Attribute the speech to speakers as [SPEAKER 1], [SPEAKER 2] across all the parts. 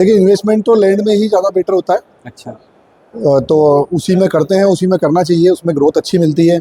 [SPEAKER 1] देखिए, इन्वेस्टमेंट तो लैंड में ही ज़्यादा बेटर होता है।
[SPEAKER 2] अच्छा।
[SPEAKER 1] तो उसी में करते हैं, उसी में करना चाहिए, उसमें ग्रोथ अच्छी मिलती है।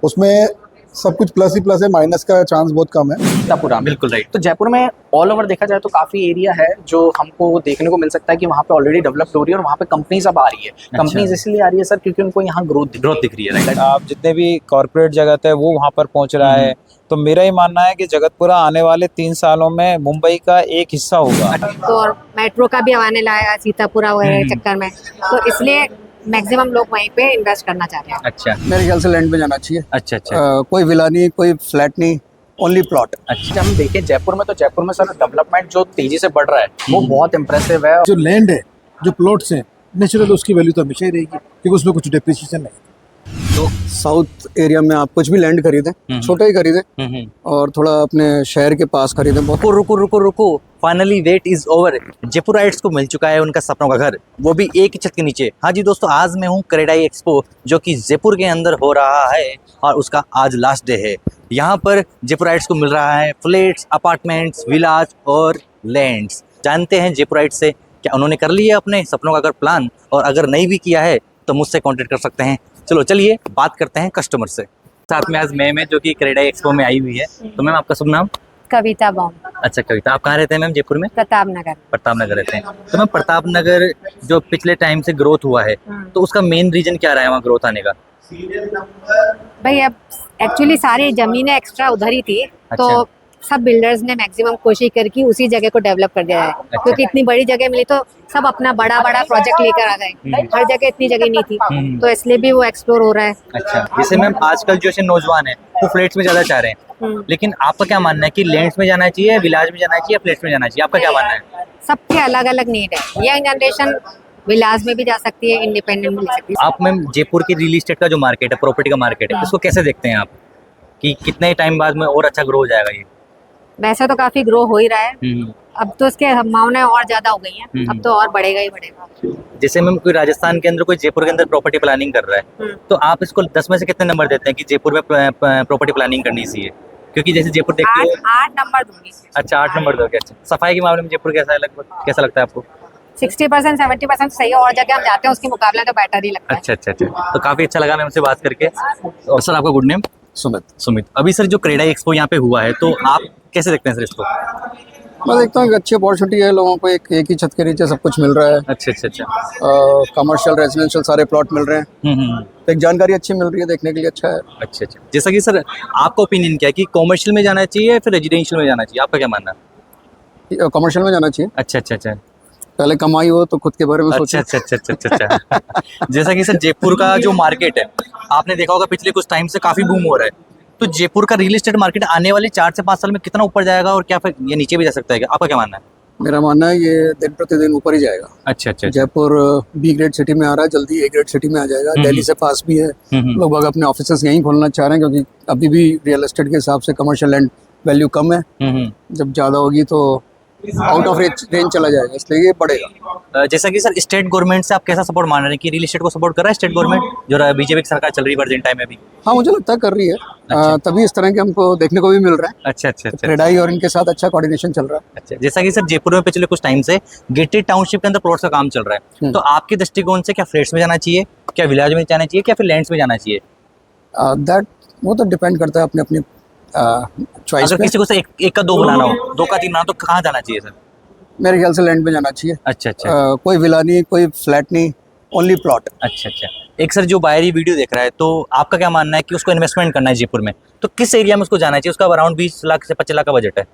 [SPEAKER 1] उसमें सब कुछ प्लस ही प्लस है, माइनस का चांस बहुत कम है।
[SPEAKER 2] सीतापुरा, बिल्कुल राइट। तो जयपुर में ऑल ओवर देखा जाए तो काफी एरिया है जो हमको देखने को मिल सकता है कि वहाँ पे ऑलरेडी डेवलप्ड हो रही है और वहाँ पे कंपनीज अब आ रही है। कंपनीज इसलिए आ रही है सर क्योंकि उनको यहाँ ग्रोथ दिख रही है, राइट?
[SPEAKER 3] आप जितने भी कॉर्पोरेट जगत है वो वहाँ पर पहुँच रहा है। तो मेरा ही मानना है कि जगतपुरा आने वाले 3 सालों में मुंबई का एक हिस्सा होगा।
[SPEAKER 4] तो और मेट्रो का भी आने लगा सीतापुरा वगैरह चक्कर में, तो इसलिए मैक्सिमम लोग वहीं पे इन्वेस्ट करना चाह रहे हैं।
[SPEAKER 2] अच्छा
[SPEAKER 5] मेरे ख्याल से लैंड पे जाना चाहिए।
[SPEAKER 2] अच्छा अच्छा।
[SPEAKER 5] कोई विला नहीं, कोई फ्लैट नहीं, ओनली प्लॉट।
[SPEAKER 2] अच्छा, हम देखें जयपुर में सर डेवलपमेंट जो तेजी से बढ़ रहा है वो बहुत इंप्रेसिव है।
[SPEAKER 6] जो लैंड है, जो प्लॉट्स हैं, नेचुरल उसकी वैल्यू तो हमेशा ही रहेगी क्योंकि उसमें कुछ डेप्रिसिएशन नहीं।
[SPEAKER 5] तो साउथ एरिया में आप कुछ भी लैंड खरीदें, छोटा ही खरीदें और थोड़ा अपने शहर के पास खरीदें।
[SPEAKER 2] रुको finally wait is over. Jaipurites को मिल चुका है उनका सपनों का घर, वो भी एक ही छत के नीचे। हाँ जी दोस्तों, आज मैं हूँ क्रेडाई एक्सपो जो कि जयपुर के अंदर हो रहा है और उसका आज लास्ट डे है। यहाँ पर जयपुराइट्स को मिल रहा है फ्लैट्स, अपार्टमेंट्स, विलाज और लैंड्स। जानते हैं जयपुराइट से क्या उन्होंने कर लिया अपने सपनों का घर प्लान, और अगर नहीं भी किया है तो मुझसे कॉन्टेक्ट कर सकते हैं। चलो चलिए बात करते हैं कस्टमर से। साथ में आज मैम है जो कि क्रेडाई एक्सपो में आई हुई है। तो मैम आपका शुभ नाम?
[SPEAKER 4] कविता बॉम,
[SPEAKER 2] अच्छा कविता, आप कहाँ रहते हैं मैम जयपुर में?
[SPEAKER 4] प्रताप नगर।
[SPEAKER 2] प्रताप नगर रहते हैं। तो मैम प्रताप नगर जो पिछले टाइम से ग्रोथ हुआ है तो उसका मेन रीजन क्या रहा है वहाँ ग्रोथ आने का?
[SPEAKER 4] भाई अब एक्चुअली सारी जमीनें एक्स्ट्रा उधर ही थी, तो सब बिल्डर्स ने मैक्सिमम कोशिश करके उसी जगह को डेवलप कर दिया है। क्योंकि इतनी बड़ी जगह मिली तो सब अपना बड़ा बड़ा प्रोजेक्ट लेकर आ गए। हर जगह इतनी जगह नहीं थी, तो इसलिए भी वो एक्सप्लोर हो रहा है।
[SPEAKER 2] अच्छा, जैसे मैम आजकल जो ऐसे नौजवान है वो फ्लैट्स में ज्यादा चाह रहे हैं, लेकिन आपका क्या मानना है कि लैंड्स में जाना चाहिए, विलाज में जाना चाहिए या फ्लैट्स में जाना चाहिए? आपका क्या मानना है?
[SPEAKER 4] सबके अलग अलग नीड है। यंग जनरेशन विलास में भी जा सकती है, इंडिपेंडेंट भी ले सकती है।
[SPEAKER 2] आप मैम जयपुर की रियल इस्टेट का जो मार्केट है, प्रॉपर्टी का मार्केट है, इसको कैसे देखते हैं आप कि कितने टाइम बाद में और अच्छा ग्रो हो जाएगा ये?
[SPEAKER 4] वैसे तो काफी ग्रो हो ही रहा है, अब तो इसके संभावनाएं और ज्यादा हो गई हैं। अब तो और बढ़ेगा ही बढ़ेगा।
[SPEAKER 2] जैसे मैम कोई राजस्थान के अंदर, कोई जयपुर के अंदर प्रॉपर्टी प्लानिंग कर रहा है, तो आप इसको 10 में से कितने नंबर देते हैं कि जयपुर में प्रॉपर्टी प्लानिंग करनी चाहिए? क्योंकि जैसे जयपुर देखते हो
[SPEAKER 4] 8 नंबर दूंगी।
[SPEAKER 2] अच्छा 8 नंबर दोगे। अच्छा, सफाई के मामले में जयपुर कैसा है, लगभग कैसा लगता है आपको?
[SPEAKER 4] 60% 70% सही है, और जगह हम जाते हैं उसके मुकाबले तो बेटर ही लगता है।
[SPEAKER 2] अच्छा अच्छा अच्छा, तो काफी अच्छा लगा मैम से बात करके। और सर आपका गुड नेम? सुमित। अभी सर जो क्रेडाई एक्सपो यहाँ पे हुआ है तो आप कैसे देखते हैं सर इसको?
[SPEAKER 5] मैं देखता हूँ कि अच्छी अपॉर्चुनिटी है, लोगों को एक ही छत के नीचे सब कुछ मिल रहा है।
[SPEAKER 2] अच्छा अच्छा अच्छा।
[SPEAKER 5] कमर्शियल, रेजिडेंशियल सारे प्लॉट मिल रहे हैं। तो एक जानकारी अच्छी मिल रही है, देखने के लिए अच्छा है।
[SPEAKER 2] अच्छा अच्छा। जैसा कि सर आपका ओपिनियन क्या है कि कॉमर्शियल में जाना चाहिए या फिर रेजिडेंशियल में जाना चाहिए? आपका क्या मानना है?
[SPEAKER 5] कमर्शियल में जाना चाहिए।
[SPEAKER 2] अच्छा अच्छा अच्छा।
[SPEAKER 5] पहले कमाई हो तो खुद के बारे में सोचो।
[SPEAKER 2] अच्छा अच्छा अच्छा अच्छा अच्छा। जैसा कि सर जयपुर का जो मार्केट है, आपने देखा होगा पिछले कुछ टाइम से काफी बूम हो रहा है, तो जयपुर का रियल एस्टेट मार्केट आने वाले 4 से 5 साल में कितना ऊपर जाएगा और क्या फिर ये नीचे भी जा सकता है क्या? आपका क्या मानना है?
[SPEAKER 5] मेरा मानना है ये दिन प्रतिदिन ऊपर ही जाएगा।
[SPEAKER 2] अच्छा अच्छा।
[SPEAKER 5] जयपुर बी ग्रेड सिटी में आ रहा है, जल्दी ए ग्रेड सिटी में आ जाएगा। दिल्ली से पास भी है, लोग बाग अपने ऑफिसेस यहीं खोलना चाह रहे हैं क्योंकि अभी भी रियल एस्टेट के हिसाब से कमर्शियल लैंड वैल्यू कम है। जब ज़्यादा होगी तो आउट ऑफ रेंज चला जाएगा, इसलिए ये बढ़ेगा।
[SPEAKER 2] जैसा कि सर स्टेट गवर्नमेंट से आप कैसा सपोर्ट मान रहे हैं कि रियल एस्टेट को सपोर्ट कर रहा है स्टेट गवर्नमेंट, जो बीजेपी की सरकार चल रही है प्रेजेंट टाइम में भी?
[SPEAKER 5] हाँ, मुझे लगता है कर रही है। तभी इस तरह के हमको देखने को भी मिल रहा है।
[SPEAKER 2] अच्छा अच्छा अच्छा।
[SPEAKER 5] क्रेडाई और इनके साथ अच्छा कोऑर्डिनेशन चल रहा है।
[SPEAKER 2] अच्छा, जैसा कि सर जयपुर में पिछले कुछ टाइम से गेटेड टाउनशिप के अंदर प्लॉट्स का काम चल रहा है, तो आपके दृष्टिकोण से क्या फ्लैट्स में जाना चाहिए, क्या विलेज में जाना चाहिए, क्या फिर लैंड्स में जाना चाहिए?
[SPEAKER 5] वो तो डिपेंड करता है अपने अपनी चॉइस
[SPEAKER 2] अगर
[SPEAKER 5] पे।
[SPEAKER 2] किसी को एक का 2 बनाना हो, 2 का 3 बनाना, तो कहाँ जाना चाहिए सर?
[SPEAKER 5] मेरे ख्याल से लैंड में जाना चाहिए।
[SPEAKER 2] अच्छा अच्छा।
[SPEAKER 5] कोई विला नहीं, कोई फ्लैट नहीं, ओनली प्लॉट।
[SPEAKER 2] अच्छा अच्छा। एक सर जो बाहरी वीडियो देख रहा है तो आपका क्या मानना है कि उसको इन्वेस्टमेंट करना है जयपुर में, तो किस एरिया में उसको जाना चाहिए? उसका अराउंड 20 लाख से 25 लाख का बजट है।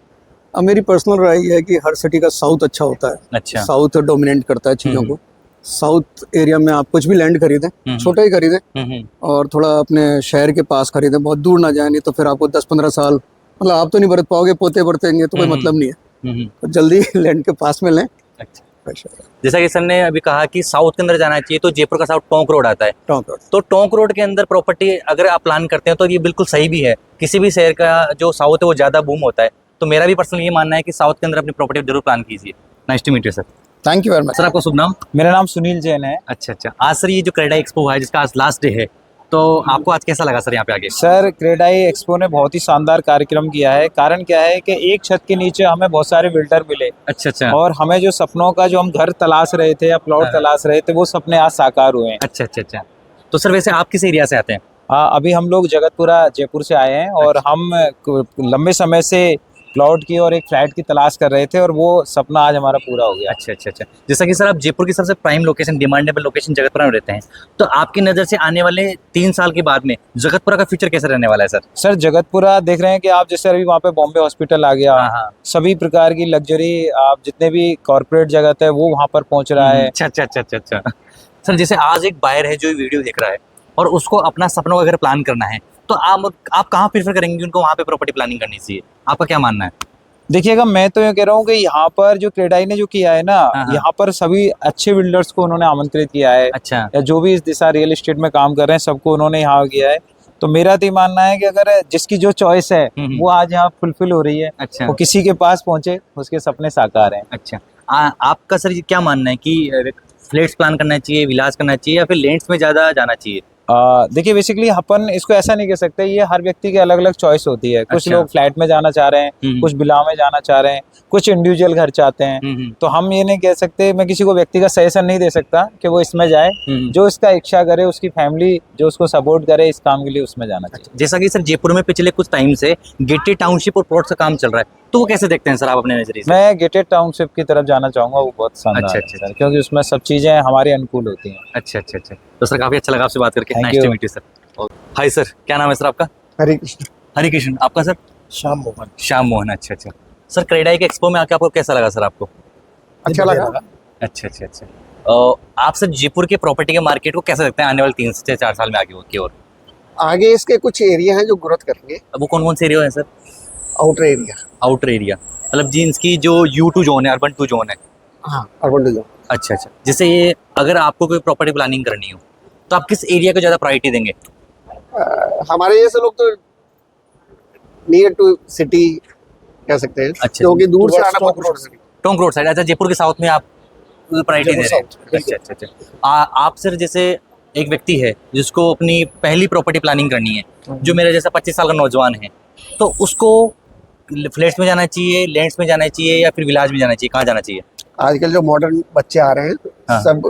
[SPEAKER 5] अब मेरी पर्सनल राय ये है कि हर सिटी का साउथ अच्छा होता है।
[SPEAKER 2] अच्छा।
[SPEAKER 5] साउथ डोमिनेट करता है चीज़ों को। साउथ एरिया में आप कुछ भी लैंड खरीदें, छोटा ही खरीदें और थोड़ा अपने शहर के पास खरीदें, बहुत दूर ना जाए, नहीं तो फिर आपको 10-15 साल, मतलब आप तो नहीं बरत पाओगे, पोते बरतेंगे तो कोई मतलब नहीं है। तो जल्दी लैंड के पास में लें।
[SPEAKER 2] अच्छा। जैसा कि सर ने अभी कहा कि साउथ के अंदर जाना चाहिए, तो जयपुर का साउथ टोंक रोड आता है।
[SPEAKER 5] टोंक रोड,
[SPEAKER 2] तो टोंक रोड के अंदर प्रॉपर्टी अगर आप प्लान करते हैं तो ये बिल्कुल सही भी है। किसी भी शहर का जो साउथ है वो ज़्यादा बूम होता है, तो मेरा भी पर्सनली ये मानना है कि साउथ के अंदर अपनी प्रॉपर्टी जरूर प्लान कीजिए। Nice to meet you sir.
[SPEAKER 5] Thank you very much.
[SPEAKER 2] Sir आपका शुभ नाम?
[SPEAKER 3] मेरा नाम सुनील जैन है।
[SPEAKER 2] अच्छा अच्छा। आज सर ये जो क्रेडाई एक्सपो है जिसका आज लास्ट डे है, तो आपको आज कैसा लगा सर यहाँ पे आके?
[SPEAKER 3] सर क्रेडाई एक्सपो ने बहुत ही शानदार कार्यक्रम किया है। कारण क्या है कि एक छत के नीचे हमें बहुत सारे बिल्डर मिले
[SPEAKER 2] अच्छा अच्छा
[SPEAKER 3] और हमें जो सपनों का जो हम घर तलाश रहे थे या प्लॉट
[SPEAKER 2] हाँ।
[SPEAKER 3] तलाश रहे थे वो सपने आज साकार हुए हैं।
[SPEAKER 2] अच्छा अच्छा अच्छा। तो सर वैसे आप किस एरिया से आते हैं?
[SPEAKER 3] अभी हम लोग जगतपुरा जयपुर से आए हैं और हम लंबे समय से प्लॉट की और एक फ्लैट की तलाश कर रहे थे और वो सपना आज हमारा पूरा हो गया।
[SPEAKER 2] अच्छा अच्छा अच्छा। जैसा कि सर आप जयपुर की सबसे prime location, demandable location Jagatpura में रहते हैं, तो आपकी नज़र से आने वाले 3 साल के बाद में जगतपुरा का फ्यूचर कैसा रहने वाला है सर?
[SPEAKER 3] सर जगतपुरा देख रहे हैं कि आप जैसे अभी वहाँ पे बॉम्बे हॉस्पिटल आ गया,
[SPEAKER 2] हाँ हाँ।
[SPEAKER 3] सभी प्रकार की लग्जरी आप जितने भी कॉर्पोरेट जगत है वो वहाँ पर पहुँच रहा है।
[SPEAKER 2] अच्छा अच्छा अच्छा अच्छा अच्छा। सर जैसे आज एक बायर है जो वीडियो देख रहा है और उसको अपना सपनों का घर प्लान करना है, तो आप कहाँ प्रेफर करेंगे कि उनको वहाँ पे प्रॉपर्टी प्लानिंग करनी चाहिए? आपका क्या मानना है?
[SPEAKER 3] देखिएगा मैं तो ये कह रहा हूँ कि यहाँ पर जो क्रेडाई ने जो किया है ना,
[SPEAKER 2] हाँ।
[SPEAKER 3] यहाँ पर सभी अच्छे बिल्डर्स को उन्होंने आमंत्रित किया है
[SPEAKER 2] अच्छा
[SPEAKER 3] या जो भी इस दिशा रियल एस्टेट में काम कर रहे हैं सबको उन्होंने यहाँ किया है। तो मेरा तो ये मानना है कि अगर जिसकी जो चॉइस है वो आज यहाँ फुलफिल हो रही है,
[SPEAKER 2] अच्छा
[SPEAKER 3] वो किसी के पास पहुंचे उसके सपने साकार हैं।
[SPEAKER 2] अच्छा। आपका सर ये क्या मानना है कि फ्लैट्स प्लान करना चाहिए, विलास करना चाहिए या फिर लैंड्स में ज़्यादा जाना चाहिए?
[SPEAKER 3] देखिए बेसिकली अपन इसको ऐसा नहीं कह सकते, ये हर व्यक्ति की अलग अलग चॉइस होती है। कुछ
[SPEAKER 2] अच्छा।
[SPEAKER 3] लोग फ्लैट में जाना चाह रहे हैं, कुछ विला में जाना चाह रहे हैं, कुछ इंडिविजुअल घर चाहते हैं। तो हम ये नहीं कह सकते, मैं किसी को व्यक्ति का सजेशन नहीं दे सकता कि वो इसमें जाए। जो इसका इच्छा करे, उसकी फैमिली जो उसको सपोर्ट करे इस काम के लिए, उसमें जाना चाहिए।
[SPEAKER 2] जैसा कि सर जयपुर में पिछले कुछ टाइम से गेटेड टाउनशिप और प्लॉट का काम चल रहा है, तो वो कैसे देखते हैं सर आप अपने नजरिए से?
[SPEAKER 3] मैं गेटेड टाउनशिप की तरफ जाना चाहूंगा, वो बहुत शानदार
[SPEAKER 2] अच्छा,
[SPEAKER 3] है
[SPEAKER 2] अच्छा,
[SPEAKER 3] सर, क्योंकि उसमें सब चीजें हमारे अनुकूल होती हैं।
[SPEAKER 2] अच्छा अच्छा अच्छा। तो सर काफी अच्छा लगा आपसे बात करके।
[SPEAKER 3] Thank
[SPEAKER 2] nice to
[SPEAKER 3] you.
[SPEAKER 2] Meet you sir. Hi sir, क्या नाम है सर आपका?
[SPEAKER 1] हरे कृष्ण।
[SPEAKER 2] हरि कृष्ण। आपका सर?
[SPEAKER 6] श्याम मोहन।
[SPEAKER 2] श्याम मोहन। अच्छा अच्छा। सर क्रेडाई के एक्सपो में आके आपको कैसा लगा सर आपको?
[SPEAKER 1] अच्छा लगा।
[SPEAKER 2] अच्छा अच्छा अच्छा। आप सर जयपुर के प्रॉपर्टी के मार्केट को कैसे देखते हैं आने वाले 3 से 4 साल में आगे की ओर?
[SPEAKER 7] आगे इसके कुछ एरिया हैं जो ग्रोथ करेंगे।
[SPEAKER 2] वो कौन से एरिया है sir?
[SPEAKER 7] Outer area.
[SPEAKER 2] Outer area मतलब जिनकी जो U2 जोन है, अर्बन 2 जोन है।
[SPEAKER 7] हाँ, अर्बन डिजाइन।
[SPEAKER 2] अच्छा अच्छा। जैसे ये अगर आपको कोई प्रॉपर्टी प्लानिंग करनी हो तो आप किस एरिया को ज़्यादा प्रायोरिटी देंगे?
[SPEAKER 7] हमारे जैसे लोग तो नियर टू सिटी कह सकते हैं,
[SPEAKER 2] अच्छा,
[SPEAKER 7] क्योंकि दूर से
[SPEAKER 6] towards
[SPEAKER 7] आना बहुत
[SPEAKER 6] Trunk Road
[SPEAKER 7] मुश्किल है।
[SPEAKER 2] Tonk road side. अच्छा, जयपुर के साउथ में आप प्रायोरिटी दे रहे हैं?
[SPEAKER 6] जयपुर
[SPEAKER 2] अच्छा अच्छा अच्छा। आप सर जैसे एक व्यक्ति है जिसको अपनी पहली प्रॉपर्टी प्लानिंग करनी है, जो मेरा जैसा 25 साल का नौजवान है, तो उसको फ्लैट्स में जाना चाहिए, लैंड्स में जाना चाहिए या फिर विलाज में जाना चाहिए? कहाँ जाना चाहिए?
[SPEAKER 7] आजकल जो मॉडर्न बच्चे आ रहे हैं
[SPEAKER 2] हाँ।
[SPEAKER 7] सब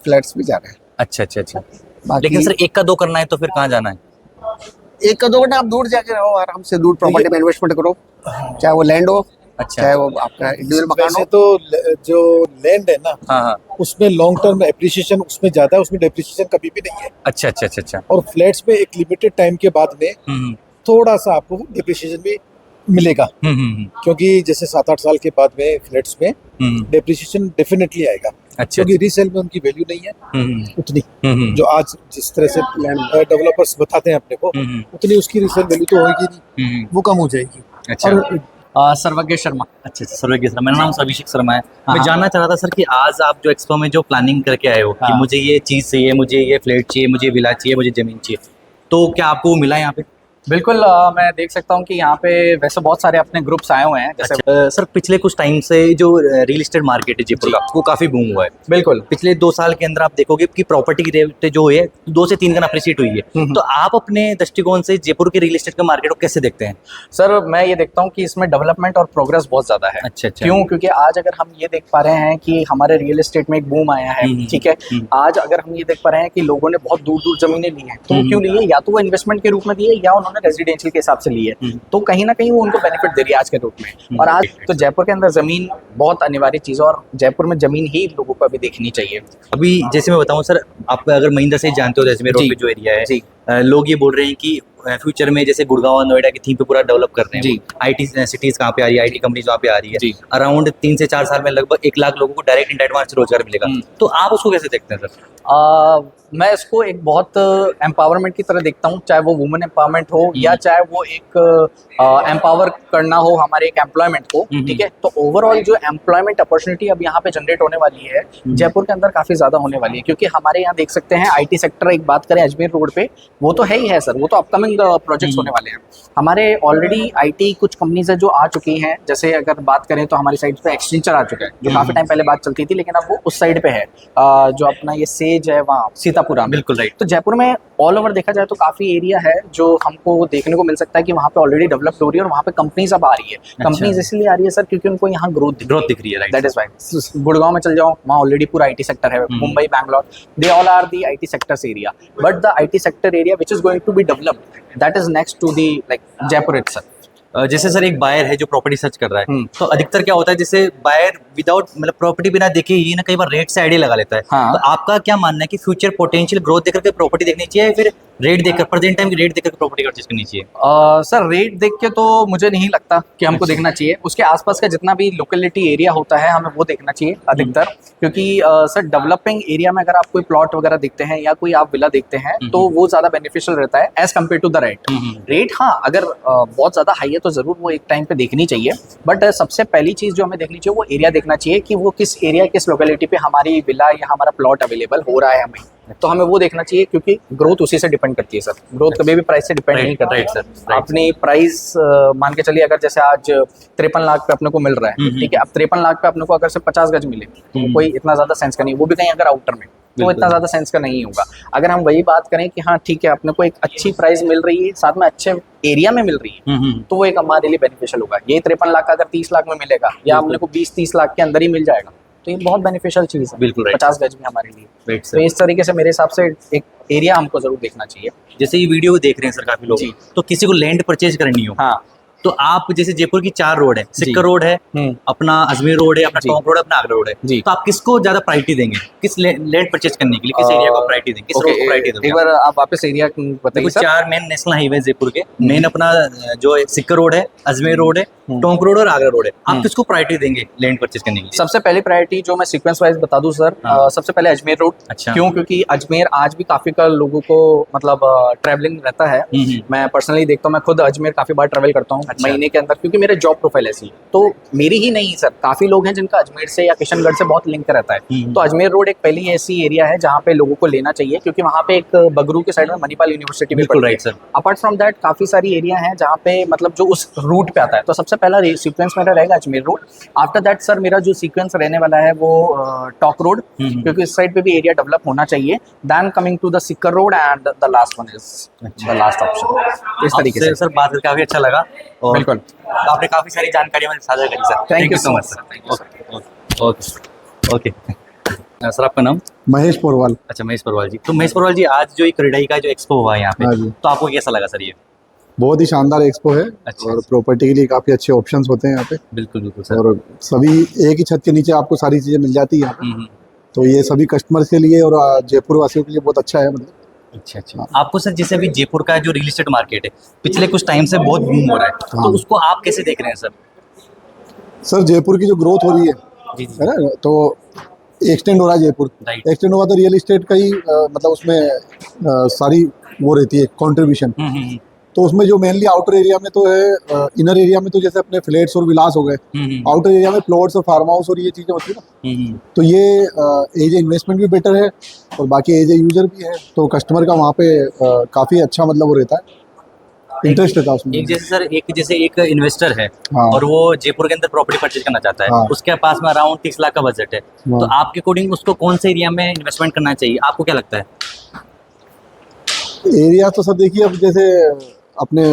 [SPEAKER 7] फ्लैट्स भी जा रहे हैं।
[SPEAKER 2] अच्छा अच्छा अच्छा।
[SPEAKER 7] बाकी
[SPEAKER 2] लेकिन सर एक का दो करना है तो फिर कहाँ जाना है?
[SPEAKER 7] एक का दो घंटा आप दूर जाके रहो, आराम से दूर प्रॉपर्टी में इन्वेस्टमेंट करो, चाहे वो लैंड हो,
[SPEAKER 2] अच्छा।
[SPEAKER 7] चाहे वो आपका इंडिविजुअल मकान
[SPEAKER 6] वैसे
[SPEAKER 7] हो।
[SPEAKER 6] तो जो लैंड है ना,
[SPEAKER 2] हाँ हाँ।
[SPEAKER 6] उसमें लॉन्ग टर्म एप्रिसिएशन उसमें ज्यादा है, उसमें डेप्रिसिएशन कभी भी नहीं है।
[SPEAKER 2] अच्छा अच्छा अच्छा अच्छा।
[SPEAKER 6] और फ्लैट्स में एक लिमिटेड टाइम के बाद में थोड़ा सा आपको डेप्रिसिएशन भी मिलेगा, क्योंकि जैसे 7-8 साल के बाद में फ्लैट्स में डेप्रिसिएशन डेफिनेटली आएगा।
[SPEAKER 2] अच्छा
[SPEAKER 6] क्योंकि रीसेल में उनकी वैल्यू नहीं है उतनी, जो आज जिस तरह से डेवलपर्स बताते हैं अपने को, उतनी उसकी रीसेल वैल्यू तो होगी नहीं, वो कम हो जाएगी।
[SPEAKER 2] अच्छा।
[SPEAKER 6] और
[SPEAKER 2] सर्वज्ञ शर्मा। अच्छा अच्छा, सर्वज्ञ शर्मा। मेरा नाम अभिषेक शर्मा है। मैं जानना चाह रहा था सर कि आज आप जो एक्सपो में जो प्लानिंग करके आए हो कि मुझे ये चीज़ चाहिए, मुझे ये फ्लैट चाहिए, मुझे विला चाहिए, मुझे ज़मीन चाहिए, तो क्या आपको मिला यहाँ पे?
[SPEAKER 8] बिल्कुल। मैं देख सकता हूँ कि यहाँ पे वैसे बहुत सारे अपने ग्रुप्स आए हुए हैं। जैसे
[SPEAKER 2] अच्छा, सर पिछले कुछ टाइम से जो रियल एस्टेट मार्केट है जयपुर का, वो काफ़ी बूम हुआ है।
[SPEAKER 8] बिल्कुल
[SPEAKER 2] पिछले 2 साल के अंदर आप देखोगे कि प्रॉपर्टी की रेट जो है 2 से 3 गुना अप्रिशिएट हुई है। तो आप अपने दृष्टिकोण से जयपुर के रियल एस्टेट के मार्केट को कैसे देखते हैं?
[SPEAKER 8] सर, मैं ये देखता हूँ कि इसमें डेवलपमेंट और प्रोग्रेस बहुत ज़्यादा है।
[SPEAKER 2] अच्छा अच्छा।
[SPEAKER 8] क्यों? क्योंकि आज अगर हम ये देख पा रहे हैं कि हमारे रियल एस्टेट में एक बूम आया है, ठीक है। आज अगर हम ये देख पा रहे हैं कि लोगों ने बहुत दूर दूर जमीनें ली हैं, तो क्यों लिए? या तो वो इन्वेस्टमेंट के रूप में दिए या उन्होंने रेजिडेंशियल के हिसाब से ली है, तो कहीं ना कहीं वो उनको बेनिफिट दे रही है आज के रूप में। और आज तो जयपुर के अंदर जमीन बहुत अनिवार्य चीज़ है और जयपुर में जमीन ही लोगों को अभी देखनी चाहिए।
[SPEAKER 2] अभी जैसे मैं बताऊं सर, आप अगर महिंद्रा से जानते हो, जैसे मेरे रोड पे जो एरिया है,
[SPEAKER 8] जी।
[SPEAKER 2] लोग ये बोल रहे हैं कि फ्यूचर में जैसे गुड़गांव और नोएडा की थीम पे पूरा डेवलप कर रहे हैं।
[SPEAKER 8] जी।
[SPEAKER 2] आईटी सिटीज कहाँ पे आ रही है, आईटी कंपनीज वहाँ पे आ रही है।
[SPEAKER 8] जी।
[SPEAKER 2] अराउंड 3 से 4 साल में लगभग 1 लाख लोगों को डायरेक्ट इंडायरेक्ट वहाँ से रोजगार मिलेगा। तो आप उसको कैसे देखते हैं सर?
[SPEAKER 8] मैं इसको एक बहुत एम्पावरमेंट की तरह देखता हूँ, चाहे वो वुमेन एम्पावरमेंट हो या चाहे वो एक एम्पावर करना हो हमारे एक एम्प्लॉयमेंट को, ठीक है। तो ओवरऑल जो एम्प्लॉयमेंट अपॉर्चुनिटी अब यहाँ पे जनरेट होने वाली है जयपुर के अंदर काफ़ी ज़्यादा होने वाली है, क्योंकि हमारे यहाँ देख सकते हैं आईटी सेक्टर, एक बात करें अजमेर रोड पे, वो तो है ही है सर, वो तो अपकमिंग इंटरेस्टिंग प्रोजेक्ट्स होने वाले हैं। हमारे ऑलरेडी आईटी कुछ कंपनीज है जो आ चुकी हैं, जैसे अगर बात करें तो हमारी साइड पे एक्सटेंचर आ चुका है जो काफी टाइम पहले बात चलती थी, लेकिन अब वो उस साइड पे है। जो अपना ये सेज है वहाँ सीतापुरा में।
[SPEAKER 2] बिल्कुल राइट।
[SPEAKER 8] तो जयपुर में ऑल ओवर देखा जाए तो काफी एरिया है जो हमको देखने को मिल सकता है कि वहाँ पे ऑलरेडी डेवलप्ड हो रही है और वहाँ पे कंपनीज अब आ रही है। कंपनीज इसलिए आ रही है सर क्योंकि उनको यहाँ ग्रोथ
[SPEAKER 2] दिख रही है, right.
[SPEAKER 8] That is why. Gurgaon में चल जाओ, वहाँ ऑलरेडी पूरा आईटी सेक्टर है। Mumbai, Bangalore, they all are the IT sectors area, but the IT sector area which is going to be developed that is next to the like Jaipur itself.
[SPEAKER 2] जैसे sir एक buyer है जो प्रॉपर्टी सर्च कर रहा है, तो अधिकतर क्या होता है, जैसे बायर विदाउट मतलब प्रॉपर्टी बिना देखे ही ना कई बार रेट से आइडिया लगा लेता है।
[SPEAKER 8] हाँ।
[SPEAKER 2] तो आपका क्या मानना है कि फ्यूचर पोटेंशियल ग्रोथ देखकर के प्रॉपर्टी देखनी चाहिए या फिर रेट देखकर, प्रेजेंट टाइम की रेट देखकर प्रॉपर्टी परचेज करनी चाहिए?
[SPEAKER 8] सर रेट देख के तो मुझे नहीं लगता कि हमको देखना चाहिए। उसके आसपास का जितना भी लोकेलिटी एरिया होता है हमें वो देखना चाहिए अधिकतर, क्योंकि सर डेवलपिंग एरिया में अगर आप कोई प्लॉट वगैरह देखते हैं या कोई आप विला देखते हैं तो वो ज़्यादा बेनिफिशियल रहता है as compare to the rate. Rate हाँ अगर बहुत ज़्यादा हाई है तो ज़रूर वो एक टाइम पे देखनी चाहिए, बट सबसे पहली चीज़ जो हमें देखनी चाहिए वो एरिया देखना चाहिए कि वो किस एरिया, किस लोकेलिटी पे हमारी विला या हमारा प्लॉट अवेलेबल हो रहा है हमें, तो हमें वो देखना चाहिए, क्योंकि ग्रोथ उसी से डिपेंड करती है सर। ग्रोथ कभी भी प्राइस से डिपेंड नहीं करती है सर। अपनी प्राइस मान के चलिए अगर जैसे आज 53 लाख पे अपने को मिल रहा है, ठीक है, अब 53 लाख पे अपने को अगर से 50 गज मिले तो कोई इतना ज्यादा सेंस का नहीं, वो भी कहीं अगर आउटर में, तो इतना ज्यादा सेंस का नहीं होगा। अगर हम वही बात करें कि हाँ ठीक है अपने को एक अच्छी प्राइस मिल रही है, साथ में अच्छे एरिया में मिल रही है, तो वो एक हमारे लिए बेनिफिशियल होगा। ये 53 लाख अगर 30 लाख में मिलेगा या अपने को 20-30 लाख के अंदर ही मिल जाएगा, तो ये बहुत बेनिफिशियल चीज़ है।
[SPEAKER 2] बिल्कुल
[SPEAKER 8] 50 गज में हमारे लिए। तो इस तरीके से मेरे हिसाब से एक एरिया हमको जरूर देखना चाहिए।
[SPEAKER 2] जैसे ये वीडियो देख रहे हैं सर काफी लोग, तो किसी को लैंड परचेज करनी हो,
[SPEAKER 8] हाँ,
[SPEAKER 2] तो आप जैसे जयपुर की 4 रोड है, सिक्कर रोड है, अपना अजमेर रोड है, अपना टोंक रोड है, अपना आगरा रोड है,
[SPEAKER 8] जी।
[SPEAKER 2] तो आप किसको ज्यादा प्रायोरिटी देंगे, किस लैंड परचेज करने के लिए, किस एरिया को प्रायोरिटी देंगे, किस रोड को प्रायोरिटी देंगे?
[SPEAKER 8] एक बार आप वापस एरिया बताइए
[SPEAKER 2] देखो
[SPEAKER 8] sir.
[SPEAKER 2] 4 main national highway Jaipur के, मेन अपना जो सिक्कर रोड है, अजमेर रोड है, टोंक रोड और आगरा रोड है, आप किसको प्रायोरिटी देंगे लैंड परचेज करने के लिए?
[SPEAKER 8] सबसे पहली प्रायोरिटी जो मैं सीक्वेंस वाइज बता दूं सर, सबसे पहले अजमेर रोड।
[SPEAKER 2] अच्छा।
[SPEAKER 8] क्यों? क्योंकि अजमेर आज भी काफी का लोगों को मतलब ट्रैवलिंग रहता है। मैं पर्सनली देखता हूँ, मैं खुद अजमेर काफी बार ट्रैवल करता हूँ महीने के अंदर, क्योंकि मेरे जॉब प्रोफाइल ऐसी है। तो मेरी ही नहीं सर, काफी लोग हैं जिनका अजमेर से या किशनगढ़ से बहुत लिंक रहता है। तो अजमेर रोड एक पहली ऐसी एरिया है जहाँ पे लोगों को लेना चाहिए, क्योंकि वहाँ पे एक बगरू के साइड में मणिपाल यूनिवर्सिटी भी
[SPEAKER 2] बिल्कुल
[SPEAKER 8] पड़ती
[SPEAKER 2] राइट
[SPEAKER 8] है।
[SPEAKER 2] सर।
[SPEAKER 8] अपार्ट फ्रॉम दैट काफी सारी एरिया हैं जहाँ पे मतलब जो उस रूट पे आता है। तो सबसे पहला सीक्वेंस मेरा रहेगा Ajmer road. After that sir मेरा जो सीक्वेंस रहने वाला है वो टॉक रोड, क्योंकि इस साइड पे भी एरिया डेवलप होना चाहिए। Then coming to the Sikar road and the last one is the last option. इस तरीके से
[SPEAKER 2] सर बात करके काफी अच्छा लगा और
[SPEAKER 8] बिल्कुल
[SPEAKER 2] आपने काफी सारी जानकारी हमें साझा करी sir.
[SPEAKER 8] Thank you
[SPEAKER 2] so
[SPEAKER 8] so
[SPEAKER 2] much
[SPEAKER 8] much,
[SPEAKER 2] sir. Okay okay sir, आपका नाम?
[SPEAKER 1] महेश पोरवाल।
[SPEAKER 2] अच्छा, महेश परवाल जी। तो महेश परवाल जी, आज जो ये क्रेडाई का जो एक्सपो हुआ है यहाँ
[SPEAKER 1] हाँ
[SPEAKER 2] पे,
[SPEAKER 1] जी।
[SPEAKER 2] तो आपको कैसा लगा सर ये?
[SPEAKER 1] बहुत ही शानदार एक्सपो है
[SPEAKER 2] अच्छा।
[SPEAKER 1] और प्रॉपर्टी के लिए काफ़ी अच्छे ऑप्शंस होते हैं यहाँ पे,
[SPEAKER 2] बिल्कुल बिल्कुल सर।
[SPEAKER 1] और सभी एक ही छत के नीचे आपको सारी चीज़ें मिल जाती है यहाँ पे। तो ये सभी कस्टमर्स के लिए और जयपुर वासियों के लिए बहुत अच्छा है। मतलब
[SPEAKER 2] अच्छा अच्छा। आपको सर जैसे अभी जयपुर का जो रियल एस्टेट मार्केट है पिछले कुछ टाइम से बहुत बूम हो रहा है, तो उसको आप कैसे देख रहे हैं सर?
[SPEAKER 1] सर जयपुर की जो ग्रोथ हो रही है
[SPEAKER 2] जी जी।
[SPEAKER 1] है ना, तो एक्सटेंड हो रहा है जयपुर।
[SPEAKER 2] Right.
[SPEAKER 1] एक्सटेंड हुआ तो रियल इस्टेट का ही मतलब उसमें सारी वो रहती है कंट्रीब्यूशन। तो उसमें जो मेनली आउटर एरिया में तो है, इनर एरिया में तो जैसे अपने फ्लैट्स और विलास हो गए, आउटर एरिया में प्लॉट्स और फार्म हाउस और ये चीज़ें होती है ना, तो ये एज ए इन्वेस्टमेंट भी बेटर है और बाकी एज ए यूजर भी है। तो कस्टमर का वहाँ पे काफ़ी अच्छा मतलब वो रहता है, इंटरेस्ट रहता है उसमें।
[SPEAKER 2] एक जैसे एक इन्वेस्टर है
[SPEAKER 1] हाँ।
[SPEAKER 2] और वो जयपुर के अंदर प्रॉपर्टी परचेज करना चाहता है,
[SPEAKER 1] हाँ।
[SPEAKER 2] उसके पास में अराउंड 30 लाख का बजट है,
[SPEAKER 1] हाँ।
[SPEAKER 2] तो आपके अकॉर्डिंग उसको कौन से एरिया में इन्वेस्टमेंट करना चाहिए, आपको क्या लगता है?
[SPEAKER 1] एरिया तो सब देखिए, अब जैसे अपने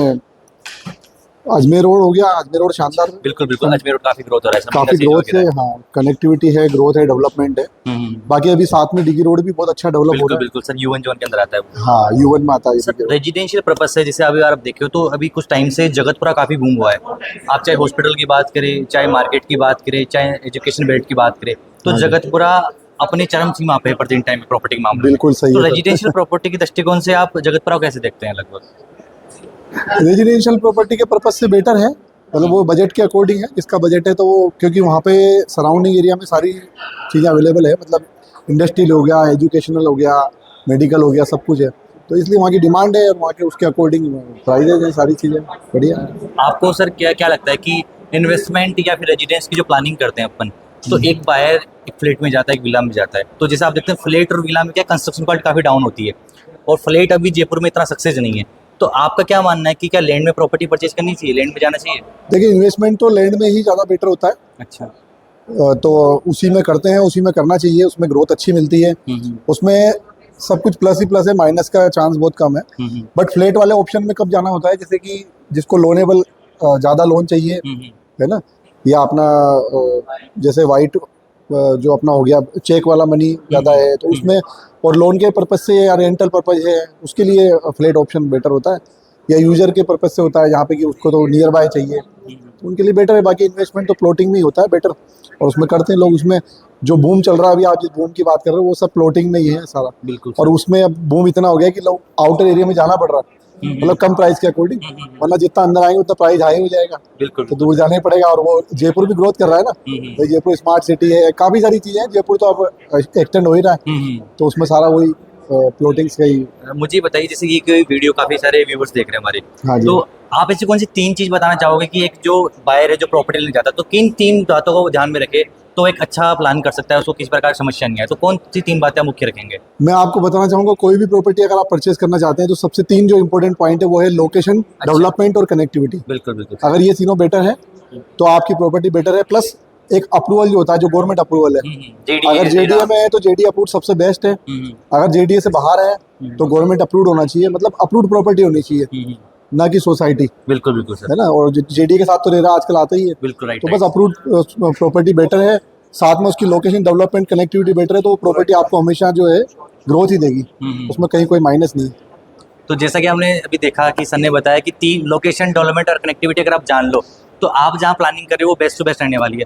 [SPEAKER 1] अजमेर रोड हो गया, अजमेर रोड शानदार,
[SPEAKER 2] बिल्कुल बिल्कुल। अजमेर रोड काफी ग्रोथ हो रहा है,
[SPEAKER 1] काफ़ी ग्रोथ है। हाँ, कनेक्टिविटी है, ग्रोथ है, डेवलपमेंट है। बाकी अभी साथ में डिगी रोड भी बहुत अच्छा डेवलप हो
[SPEAKER 2] बिल्कुल
[SPEAKER 1] रहा है।
[SPEAKER 2] बिल्कुल सर, यूएन जोन के अंदर आता है वो।
[SPEAKER 1] हाँ, यूवन में आता है
[SPEAKER 2] सर
[SPEAKER 1] ये।
[SPEAKER 2] रेजिडेंशियल पर्पस है, जैसे अभी अगर आप देखे हो तो अभी कुछ टाइम से जगतपुरा काफ़ी बूम हुआ है। आप चाहे हॉस्पिटल की बात करें, चाहे मार्केट की बात करें, चाहे एजुकेशन बेल्ट की बात करें, तो जगतपुरा अपनी चरम सीमा पे है प्रेजेंट टाइम में प्रॉपर्टी के मामले में।
[SPEAKER 1] बिल्कुल सही
[SPEAKER 2] तो
[SPEAKER 1] है।
[SPEAKER 2] रेजिडेंशियल प्रॉपर्टी के दृष्टिकोण से आप जगतपुरा को कैसे देखते हैं? लगभग
[SPEAKER 1] रेजिडेंशियल प्रॉपर्टी के पर्पज से बेटर है, मतलब वो बजट के अकॉर्डिंग है, जिसका बजट है तो वो, क्योंकि वहाँ पे सराउंडिंग एरिया में सारी चीज़ें अवेलेबल है, मतलब इंडस्ट्रियल हो गया, एजुकेशनल हो गया, मेडिकल हो गया, सब कुछ है। तो इसलिए वहाँ की डिमांड है और वहाँ के उसके अकॉर्डिंग प्राइजेज हैं, सारी चीज़ें बढ़िया है।
[SPEAKER 2] आपको सर क्या क्या लगता है कि इन्वेस्टमेंट या फिर रेजिडेंस की जो प्लानिंग करते हैं अपन, तो एक बायर एक फ्लैट में जाता है, एक विला में जाता है, तो जैसे आप देखते हैं फ्लैट और विला में क्या कंस्ट्रक्शन क्वालिटी काफ़ी डाउन होती है, और फ्लैट अभी जयपुर में इतना सक्सेस नहीं है, तो आपका क्या मानना है कि क्या लैंड में प्रॉपर्टी परचेज करनी चाहिए, लैंड में जाना चाहिए?
[SPEAKER 1] देखिए इन्वेस्टमेंट तो लैंड में ही ज़्यादा बेटर होता है,
[SPEAKER 2] अच्छा।
[SPEAKER 1] तो उसी में करते हैं, उसी में करना चाहिए, उसमें ग्रोथ अच्छी मिलती है, उसमें सब कुछ प्लस ही प्लस है, माइनस का चांस बहुत कम है। बट फ्लैट वाले ऑप्शन में कब जाना होता है, जैसे कि जिसको लोनेबल ज़्यादा लोन चाहिए है ना, या अपना जैसे वाइट जो अपना हो गया चेक वाला मनी ज़्यादा है तो उसमें, और लोन के पर्पज से या रेंटल पर्पज है उसके लिए फ्लैट ऑप्शन बेटर होता है, या यूजर के पर्पज से होता है जहाँ पे कि उसको तो नियर बाय चाहिए तो उनके लिए बेटर है। बाकी इन्वेस्टमेंट तो प्लॉटिंग में ही होता है बेटर, और उसमें करते हैं लोग। उसमें जो बूम चल रहा है अभी, आप जिस बूम की बात कर रहे हो वो सब प्लॉटिंग में ही है सारा।
[SPEAKER 2] बिल्कुल।
[SPEAKER 1] और उसमें अब बूम इतना हो गया कि लोग आउटर एरिया में जाना पड़ रहा है, मतलब कम प्राइस के अकॉर्डिंग, वरना जितना अंदर आएंगे उतना प्राइस हाई हो जाएगा,
[SPEAKER 2] बिल्कुल।
[SPEAKER 1] तो दूर जाना ही पड़ेगा। और वो जयपुर भी ग्रोथ कर रहा है ना, तो जयपुर स्मार्ट सिटी है, काफ़ी सारी चीज़ें हैं, जयपुर तो अब एक्सटेंड हो ही रहा है, तो उसमें सारा वही प्लॉटिंग्स का ही।
[SPEAKER 2] मुझे बताइए, जैसे कि कोई वीडियो काफी सारे व्यूवर्स देख रहे हैं हमारे,
[SPEAKER 1] हाँ जी।
[SPEAKER 2] तो आप ऐसी कौन सी 3 चीज बताना चाहोगे कि एक जो बायर है जो प्रॉपर्टी लेने जाता है तो किन 3 बातों को ध्यान में रखे तो एक अच्छा प्लान कर सकता है, उसको किस प्रकार समस्या नहीं है, तो कौन सी 3 बातें आप मुख्य रखेंगे?
[SPEAKER 1] मैं आपको बताना चाहूँगा, कोई भी प्रॉपर्टी अगर आप परचेज करना चाहते हैं तो सबसे 3 जो इंपॉर्टेंट पॉइंट है वो है लोकेशन, डेवलपमेंट और कनेक्टिविटी।
[SPEAKER 2] बिल्कुल बिल्कुल।
[SPEAKER 1] अगर ये तीनों बेटर है तो आपकी प्रॉपर्टी बेटर है, प्लस एक अप्रूवल जो होता है, जो गवर्नमेंट अप्रूवल है। अगर जेडीए में है तो जेडीए अप्रूव सबसे बेस्ट है, अगर जेडीए से बाहर है तो गवर्नमेंट अप्रूव्ड होना चाहिए, मतलब अप्रूव्ड प्रॉपर्टी होनी चाहिए, ना कि सोसाइटी,
[SPEAKER 2] बिल्कुल बिल्कुल सर,
[SPEAKER 1] है ना। और जेडीए के साथ तो रेरा आजकल आता ही है,
[SPEAKER 2] बिल्कुल राइट।
[SPEAKER 1] तो बस अप्रूव्ड प्रॉपर्टी बेटर है, साथ में उसकी लोकेशन, डेवलपमेंट, कनेक्टिविटी बेटर है, तो वो प्रॉपर्टी आपको हमेशा जो है ग्रोथ ही देगी, उसमें कहीं कोई माइनस नहीं है।
[SPEAKER 2] तो जैसा कि हमने अभी देखा कि सर ने बताया कि 3 लोकेशन, डेवलपमेंट और कनेक्टिविटी अगर आप जान लो तो आप जहाँ प्लानिंग कर रहे हो वो बेस्ट टू बेस्ट रहने वाली है।